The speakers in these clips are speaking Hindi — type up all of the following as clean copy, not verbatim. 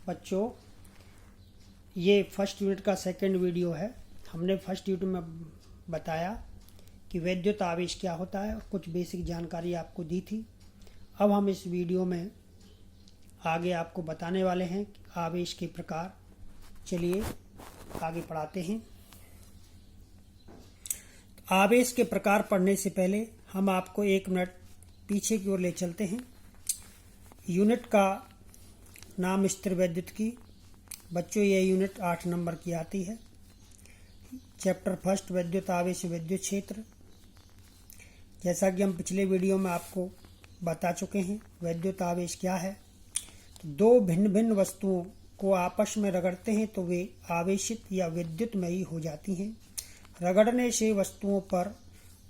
बच्चों, ये फर्स्ट यूनिट का सेकंड वीडियो है। हमने फर्स्ट यूनिट में बताया कि वैद्युत आवेश क्या होता है और कुछ बेसिक जानकारी आपको दी थी। अब हम इस वीडियो में आगे आपको बताने वाले हैं आवेश के प्रकार। चलिए आगे पढ़ाते हैं। आवेश के प्रकार पढ़ने से पहले हम आपको 1 मिनट पीछे की ओर ले चलते हैं। यूनिट का नाम स्थिर वैद्युतिकी। बच्चों, यह यूनिट 8 नंबर की आती है। चैप्टर फर्स्ट वैद्युत आवेश विद्युत क्षेत्र। जैसा कि हम पिछले वीडियो में आपको बता चुके हैं, वैद्युत आवेश क्या है। तो दो भिन्न भिन्न वस्तुओं को आपस में रगड़ते हैं तो वे आवेशित या विद्युतमयी हो जाती हैं। रगड़ने से वस्तुओं पर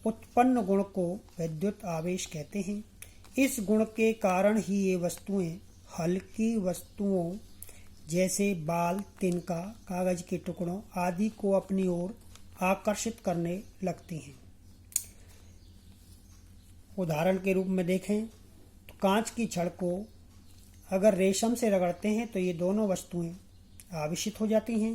उत्पन्न गुण को वैद्युत आवेश कहते हैं। इस गुण के कारण ही ये वस्तुएं हल्की वस्तुओं जैसे बाल, तिनका, कागज के टुकड़ों आदि को अपनी ओर आकर्षित करने लगती हैं। उदाहरण के रूप में देखें तो कांच की छड़ को अगर रेशम से रगड़ते हैं तो ये दोनों वस्तुएं आवेशित हो जाती हैं।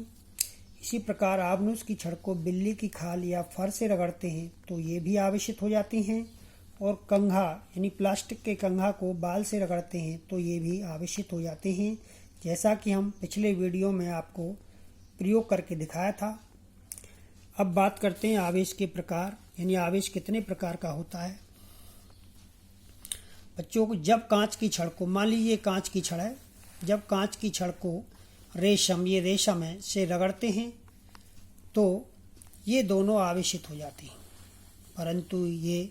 इसी प्रकार आबनूस की छड़ को बिल्ली की खाल या फर से रगड़ते हैं तो ये भी आवेशित हो जाती हैं। और कंघा यानी प्लास्टिक के कंघा को बाल से रगड़ते हैं तो ये भी आवेशित हो जाते हैं, जैसा कि हम पिछले वीडियो में आपको प्रयोग करके दिखाया था। अब बात करते हैं आवेश के प्रकार, यानी आवेश कितने प्रकार का होता है। बच्चों को जब कांच की छड़ को, मान लीजिए कांच की छड़ है, जब कांच की छड़ को रेशम, ये रेशम है, से रगड़ते हैं तो ये दोनों आवेशित हो जाती हैं, परंतु ये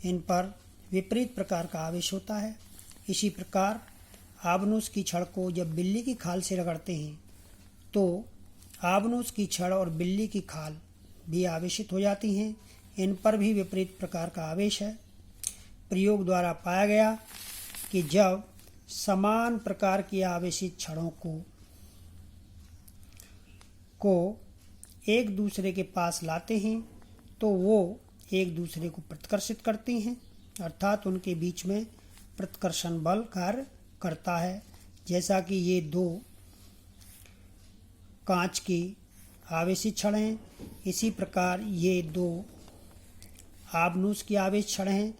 इन पर विपरीत प्रकार का आवेश होता है। इसी प्रकार आबनूस की छड़ को जब बिल्ली की खाल से रगड़ते हैं तो आबनूस की छड़ और बिल्ली की खाल भी आवेशित हो जाती हैं। इन पर भी विपरीत प्रकार का आवेश है। प्रयोग द्वारा पाया गया कि जब समान प्रकार की आवेशित छड़ों को एक दूसरे के पास लाते हैं तो वो एक दूसरे को प्रतिकर्षित करती हैं, अर्थात उनके बीच में प्रतिकर्षण बल कार्य करता है। जैसा कि ये दो कांच की आवेशित छड़ हैं, इसी प्रकार ये दो आबनूस की आवेश छड़ हैं।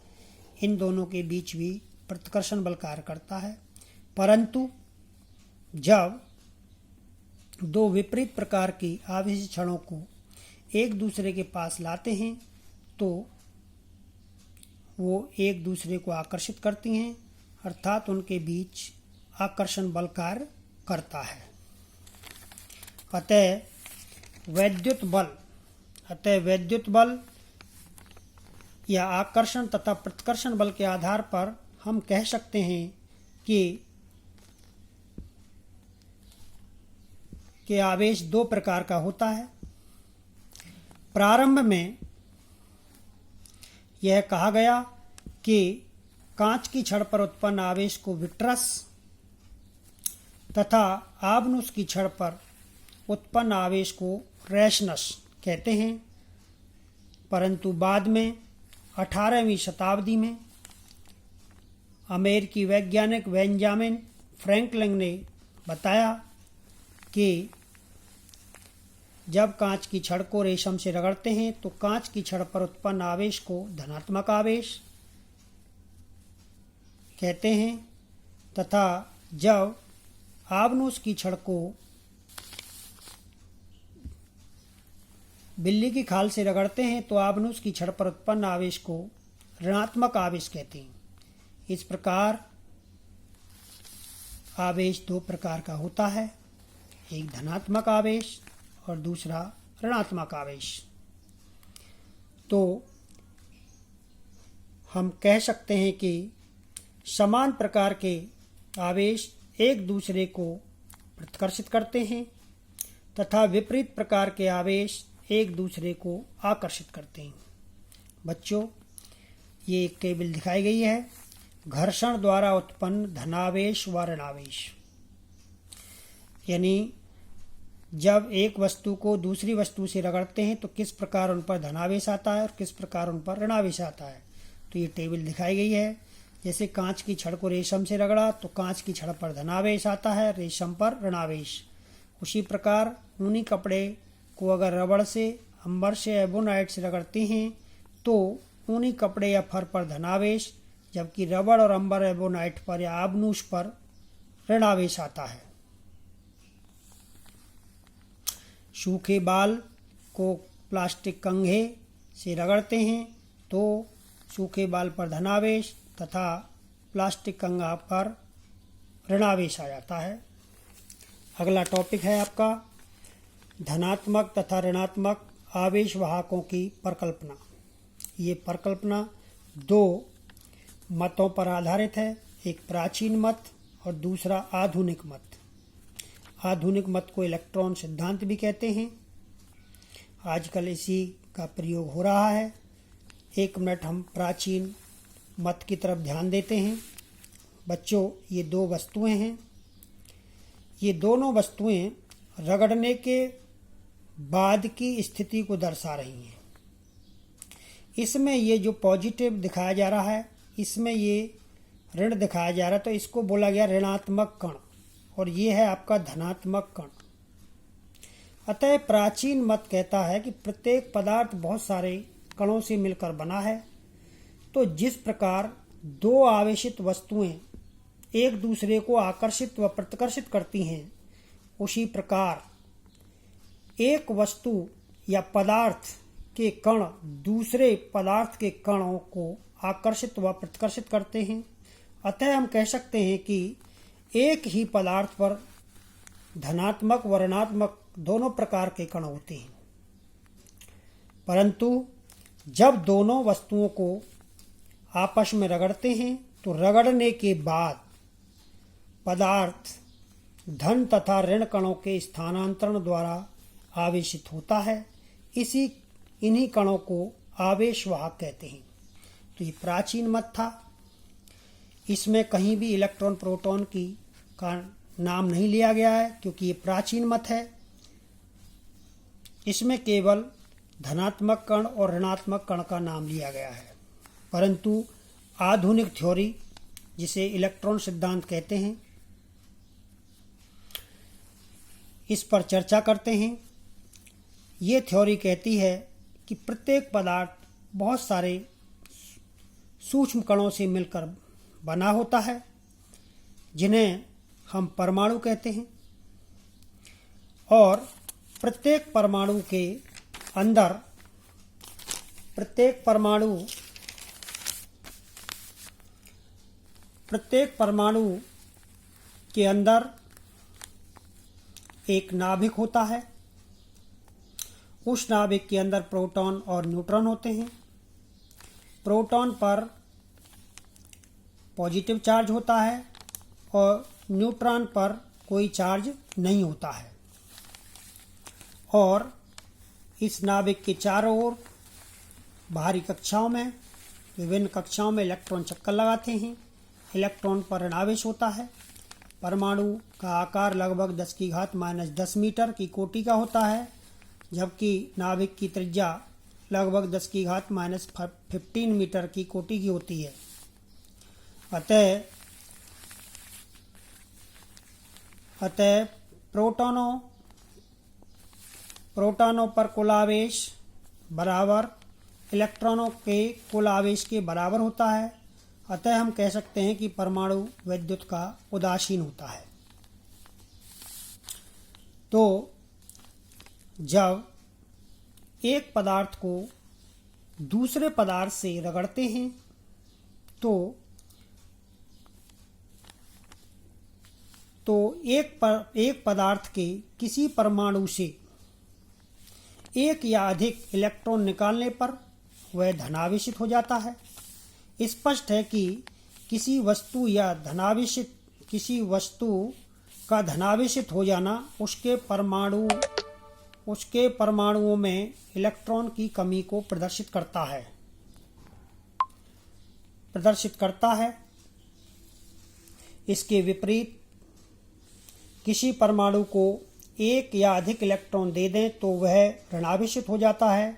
इन दोनों के बीच भी प्रतिकर्षण बल कार्य करता है, परंतु जब दो विपरीत प्रकार की आवेशित छड़ों को एक दूसरे के पास लाते हैं तो वो एक दूसरे को आकर्षित करती हैं, अर्थात उनके बीच आकर्षण बल कार्य करता है। अतः वैद्युत बल या आकर्षण तथा प्रतिकर्षण बल के आधार पर हम कह सकते हैं कि आवेश दो प्रकार का होता है। प्रारंभ में यह कहा गया कि कांच की छड़ पर उत्पन्न आवेश को विट्रस तथा आबनूस की छड़ पर उत्पन्न आवेश को रेशनस कहते हैं, परंतु बाद में 18वीं शताब्दी में अमेरिकी वैज्ञानिक बेंजामिन फ्रैंकलिन ने बताया कि जब कांच की छड़ को रेशम से रगड़ते हैं तो कांच की छड़ पर उत्पन्न आवेश को धनात्मक आवेश कहते हैं, तथा जब आबनूस की छड़ को बिल्ली की खाल से रगड़ते हैं तो आबनूस की छड़ पर उत्पन्न आवेश को ऋणात्मक आवेश कहते हैं। इस प्रकार आवेश दो प्रकार का होता है, एक धनात्मक आवेश और दूसरा ऋणात्मक आवेश। तो हम कह सकते हैं कि समान प्रकार के आवेश एक दूसरे को प्रतिकर्षित करते हैं तथा विपरीत प्रकार के आवेश एक दूसरे को आकर्षित करते हैं। बच्चों, ये एक टेबल दिखाई गई है। घर्षण द्वारा उत्पन्न धनावेश व ऋणावेश, यानी जब एक वस्तु को दूसरी वस्तु से रगड़ते हैं तो किस प्रकार उन पर धनावेश आता है और किस प्रकार उन पर ऋणावेश आता है। तो ये टेबल दिखाई गई है। जैसे कांच की छड़ को रेशम से रगड़ा तो कांच की छड़ पर धनावेश आता है, रेशम पर ऋणावेश। उसी प्रकार ऊनी कपड़े को अगर रबड़ से, अंबर से, एबोनाइट से रगड़ते हैं तो ऊनी कपड़े या फर पर धनावेश, जबकि रबड़ और अंबर एबोनाइट पर या आबनूस पर ऋणावेश आता है। सूखे बाल को प्लास्टिक कंघे से रगड़ते हैं तो सूखे बाल पर धनावेश तथा प्लास्टिक कंघा पर ऋणावेश आ जाता है। अगला टॉपिक है आपका धनात्मक तथा ऋणात्मक आवेश वाहकों की प्रकल्पना। ये प्रकल्पना दो मतों पर आधारित है, एक प्राचीन मत और दूसरा आधुनिक मत। आधुनिक मत को इलेक्ट्रॉन सिद्धांत भी कहते हैं। आजकल इसी का प्रयोग हो रहा है। 1 मिनट हम प्राचीन मत की तरफ ध्यान देते हैं। बच्चों, ये दो वस्तुएं हैं। ये दोनों वस्तुएं रगड़ने के बाद की स्थिति को दर्शा रही हैं। इसमें ये जो पॉजिटिव दिखाया जा रहा है, इसमें ये ऋण दिखाया जा रहा है, तो इसको बोला गया ऋणात्मक कण, और ये है आपका धनात्मक कण। अतः प्राचीन मत कहता है कि प्रत्येक पदार्थ बहुत सारे कणों से मिलकर बना है। तो जिस प्रकार दो आवेशित वस्तुएं एक दूसरे को आकर्षित व प्रतिकर्षित करती हैं, उसी प्रकार एक वस्तु या पदार्थ के कण दूसरे पदार्थ के कणों को आकर्षित व प्रतिकर्षित करते हैं। अतः हम कह सकते हैं कि एक ही पदार्थ पर धनात्मक व ऋणात्मक दोनों प्रकार के कण होते हैं, परंतु जब दोनों वस्तुओं को आपस में रगड़ते हैं तो रगड़ने के बाद पदार्थ धन तथा ऋण कणों के स्थानांतरण द्वारा आवेशित होता है। इन्हीं कणों को आवेश वाहक कहते हैं। तो ये प्राचीन मत था। इसमें कहीं भी इलेक्ट्रॉन प्रोटॉन की का नाम नहीं लिया गया है, क्योंकि ये प्राचीन मत है। इसमें केवल धनात्मक कण और ऋणात्मक कण का नाम लिया गया है। परंतु आधुनिक थ्योरी, जिसे इलेक्ट्रॉन सिद्धांत कहते हैं, इस पर चर्चा करते हैं। ये थ्योरी कहती है कि प्रत्येक पदार्थ बहुत सारे सूक्ष्म कणों से मिलकर बना होता है, जिन्हें हम परमाणु कहते हैं, और प्रत्येक परमाणु के अंदर प्रत्येक परमाणु के अंदर एक नाभिक होता है। उस नाभिक के अंदर प्रोटॉन और न्यूट्रॉन होते हैं। प्रोटॉन पर पॉजिटिव चार्ज होता है और न्यूट्रॉन पर कोई चार्ज नहीं होता है। और इस नाभिक के चारों ओर बाहरी कक्षाओं में, विभिन्न कक्षाओं में इलेक्ट्रॉन चक्कर लगाते हैं। इलेक्ट्रॉन पर ऋणावेश होता है। परमाणु का आकार लगभग 10⁻⁻10 मीटर की कोटि का होता है, जबकि नाभिक की त्रिज्या लगभग 10⁻⁻15 मीटर की कोटि की होती है। अतः प्रोटॉनों पर कुल आवेश बराबर इलेक्ट्रॉनों के कुल आवेश के बराबर होता है। अतः हम कह सकते हैं कि परमाणु विद्युत का उदासीन होता है। तो जब एक पदार्थ को दूसरे पदार्थ से रगड़ते हैं तो एक पदार्थ के किसी परमाणु से एक या अधिक इलेक्ट्रॉन निकालने पर वह धनावेशित हो जाता है। स्पष्ट है कि किसी वस्तु का धनावेशित हो जाना उसके परमाणुओं में इलेक्ट्रॉन की कमी को प्रदर्शित करता है। इसके विपरीत किसी परमाणु को एक या अधिक इलेक्ट्रॉन दे दें तो वह ऋणावेशित हो जाता है।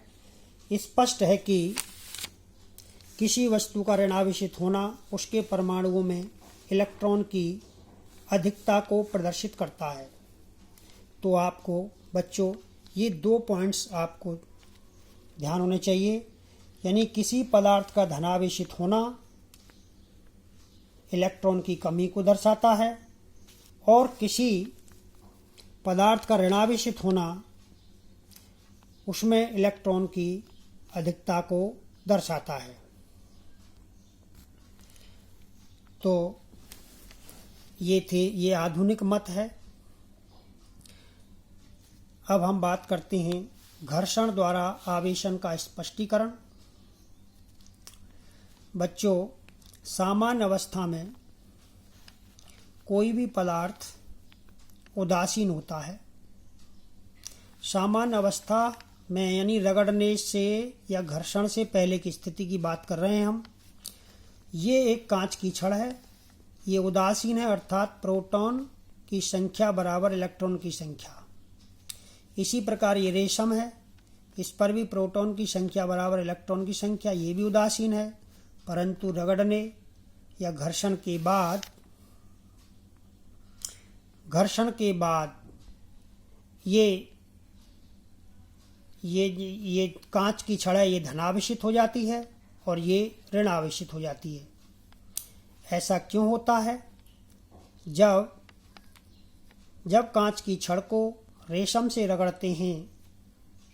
स्पष्ट है कि किसी वस्तु का ऋणावेशित होना उसके परमाणुओं में इलेक्ट्रॉन की अधिकता को प्रदर्शित करता है। तो आपको बच्चों ये 2 पॉइंट्स आपको ध्यान होने चाहिए, यानी किसी पदार्थ का धनावेशित होना इलेक्ट्रॉन की कमी को दर्शाता है और किसी पदार्थ का ऋणावेशित होना उसमें इलेक्ट्रॉन की अधिकता को दर्शाता है। तो ये आधुनिक मत है। अब हम बात करते हैं घर्षण द्वारा आवेशन का स्पष्टीकरण। बच्चों, सामान्य अवस्था में कोई भी पदार्थ उदासीन होता है। सामान्य अवस्था में यानी रगड़ने से या घर्षण से पहले की स्थिति की बात कर रहे हैं हम। ये एक कांच की छड़ है, ये उदासीन है, अर्थात प्रोटॉन की संख्या बराबर इलेक्ट्रॉन की संख्या। इसी प्रकार ये रेशम है, इस पर भी प्रोटॉन की संख्या बराबर इलेक्ट्रॉन की संख्या, ये भी उदासीन है, परंतु रगड़ने या घर्षण के बाद ये कांच की छड़ है, ये धनावेशित हो जाती है और ये ऋणावेशित हो जाती है। ऐसा क्यों होता है? जब कांच की छड़ को रेशम से रगड़ते हैं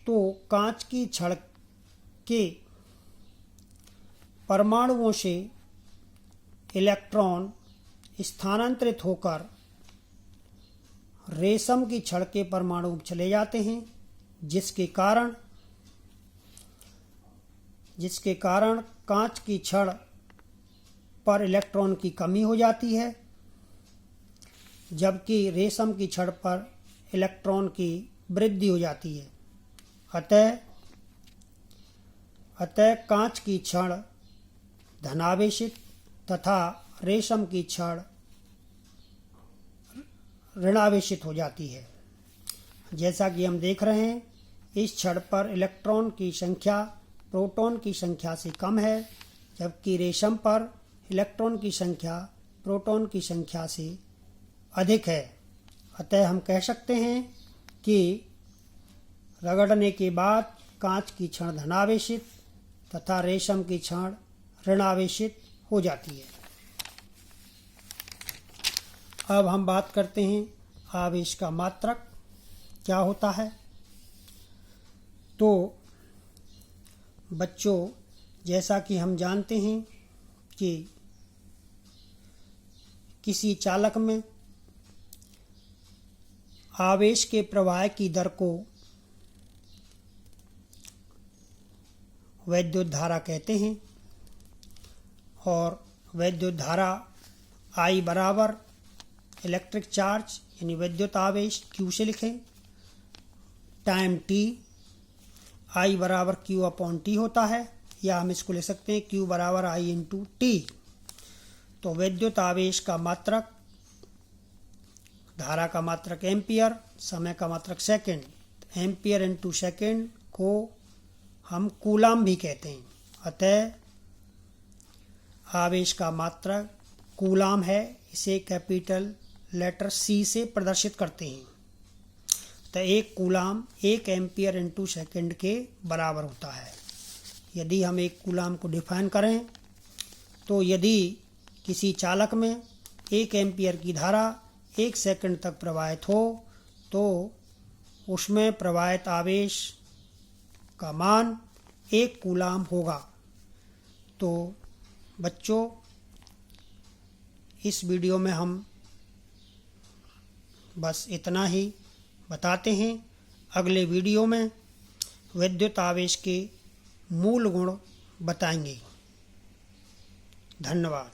तो कांच की छड़ के परमाणुओं से इलेक्ट्रॉन स्थानांतरित होकर रेशम की छड़ के परमाणु चले जाते हैं, जिसके कारण कांच की छड़ पर इलेक्ट्रॉन की कमी हो जाती है, जबकि रेशम की छड़ पर इलेक्ट्रॉन की वृद्धि हो जाती है। अतः कांच की छड़ धनावेशित तथा रेशम की छड़ ऋणावेशित हो जाती है। जैसा कि हम देख रहे हैं, इस छड़ पर इलेक्ट्रॉन की संख्या प्रोटॉन की संख्या से कम है, जबकि रेशम पर इलेक्ट्रॉन की संख्या प्रोटॉन की संख्या से अधिक है। अतः हम कह सकते हैं कि रगड़ने के बाद कांच की छड़ धनावेशित तथा रेशम की छड़ ऋणावेशित हो जाती है। अब हम बात करते हैं आवेश का मात्रक क्या होता है। तो बच्चों, जैसा कि हम जानते हैं कि किसी चालक में आवेश के प्रवाह की दर को वैद्युत धारा कहते हैं और वैद्युत धारा I बराबर इलेक्ट्रिक चार्ज यानी विद्युत आवेश Q से लिखें, टाइम T I बराबर Q अपॉन T होता है, या हम इसको लिख सकते हैं Q बराबर I इंटू T। तो विद्युत आवेश का मात्रक, धारा का मात्रक एम्पियर, समय का मात्रक सेकंड, एम्पियर इंटू सेकंड को हम कूलाम भी कहते हैं। अतः आवेश का मात्रक कूलाम है, इसे कैपिटल लेटर C से प्रदर्शित करते हैं। तो एक कूलाम 1 एम्पियर इंटू सेकेंड के बराबर होता है। यदि हम एक कूलाम को डिफाइन करें तो यदि किसी चालक में 1 एम्पियर की धारा 1 सेकंड तक प्रवाहित हो तो उसमें प्रवाहित आवेश का मान 1 कूलाम होगा। तो बच्चों, इस वीडियो में हम बस इतना ही बताते हैं। अगले वीडियो में विद्युत आवेश के मूल गुण बताएंगे। धन्यवाद।